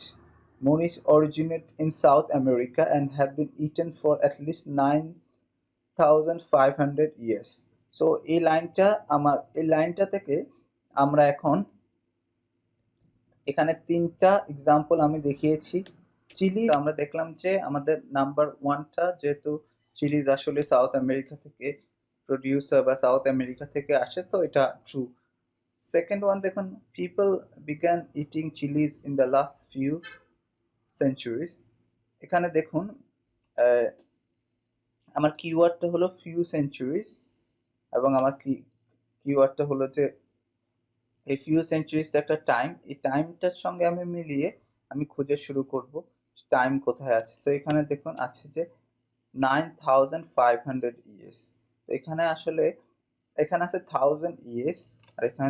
মরিচ originate in south America and have been eaten for at least 9,500 years. So এই লাইনটা থেকে আমরা এখন এখানে 3টা এক্সাম্পল আমি দেখিয়েছি। চিলিজ আমরা দেখলাম যে আমাদের নাম্বার 1টা যেহেতু চিলিজ আসলে সাউথ আমেরিকা থেকে প্রডিউস হয় বা সাউথ আমেরিকা থেকে আসে, তো এটা ট্রু। সেকেন্ড ওয়ান দেখুন, people began eating Chillies in the last few centuries. এখানে দেখুন আমার কিওয়ার্ডটা হলো ফিউ সেঞ্চুরিজ এবং আমার কিওয়ার্ডটা হলো যে এই ফিউ সেঞ্চুরিজটা একটা টাইম, এই টাইমটার সঙ্গে আমি মিলিয়ে আমি খুঁজে শুরু করব টাইম কোথায় আছে। সো এখানে দেখুন আছে যে 9500 ইয়ার্স। তো এখানে আসলে এখানে আছে 1000 ইয়ার্স আর এখানে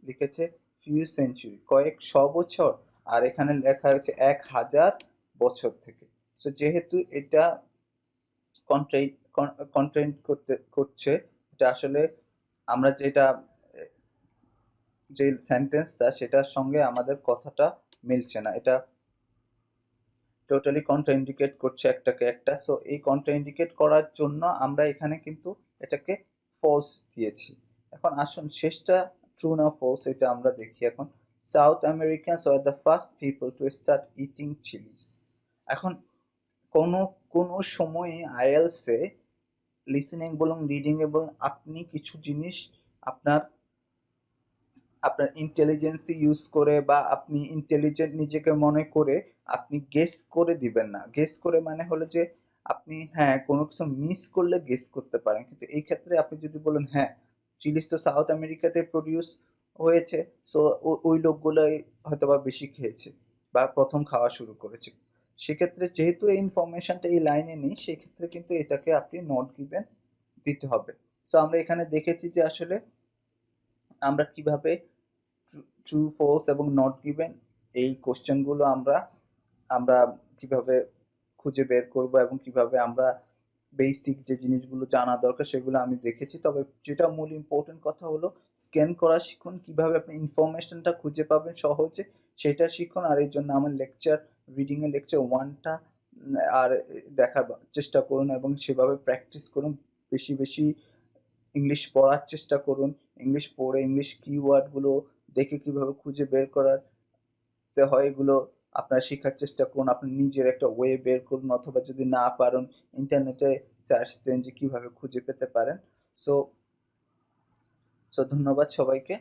লিখেছে ফিউ সেঞ্চুরি, কয়েক শ বছর, আর এখানে লেখা হয়েছে 1000 বছর থেকে। সো যেহেতু এটা কন্টেন্ট করছে, এটা আসলে আমরা যেটা যে সেন্টেন্সটা সেটার সঙ্গে আমাদের কথাটা মিলছে না, এটা টোটালি কন্ট্রাইন্ডিকেট করছে একটাকে একটা। সো এই কন্ট্রাইন্ডিকেট করার জন্য আমরা এখানে কিন্তু এটাকে ফলস দিয়েছি। এখন আসুন শেষটা ট্রু না ফলস এটা আমরা দেখি। এখন South Americans were the first people to start eating chillies. এখন কোনো কোনো সময়ে আইএলসে লিসেনিং বলুন, রিডিং এবং আপনি কিছু জিনিস আপনার আপনার ইন্টেলিজেন্সি ইউজ করে বা আপনি ইন্টেলিজেন্ট নিজেকে মনে করে আপনি গেস করে দিবেন না। গেস করে মানে হলো যে আপনি হ্যাঁ কোনো কিছু মিস করলে গেস করতে পারেন, কিন্তু এই ক্ষেত্রে আপনি যদি বলেন হ্যাঁ চিলিজ তো সাউথ আমেরিকাতে প্রডিউস হয়েছে, সো ওই লোকগুলোই হয়তোবা বেশি খেয়েছে বা প্রথম খাওয়া শুরু করেছে, সেক্ষেত্রে যেহেতু এই ইনফরমেশনটা এই লাইনে নেই সেক্ষেত্রে কিন্তু এটাকে আপনি নট গিভেন দিতে হবে। সো আমরা এখানে দেখেছি যে আসলে আমরা কিভাবে ট্রু ফলস এবং নট গিভেন এই কোশ্চেনগুলো আমরা আমরা কিভাবে খুঁজে বের করব এবং কিভাবে আমরা বেসিক যে জিনিসগুলো জানা দরকার সেগুলো আমি দেখেছি। তবে যেটা মূল ইম্পর্টেন্ট কথা হলো স্ক্যান করা শিখুন, কিভাবে আপনি ইনফরমেশনটা খুঁজে পাবেন সহজে সেটা শিখুন। আর এই জন্য আমার রিডিং এর লেকচার 1টা আর দেখার চেষ্টা করুন এবং সেভাবে প্র্যাকটিস করুন। বেশি বেশি ইংলিশ পড়ার চেষ্টা করুন, ইংলিশ পড়ে ইংলিশ কিওয়ার্ডগুলো দেখে কিভাবে খুঁজে বের করতে হয় এগুলো আপনারা শেখার চেষ্টা করুন। আপনি নিজের একটা ওয়ে বের করুন, অথবা যদি না পারেন ইন্টারনেটে সার্চ দেন যে কিভাবে খুঁজে পেতে পারেন। সো ধন্যবাদ সবাইকে।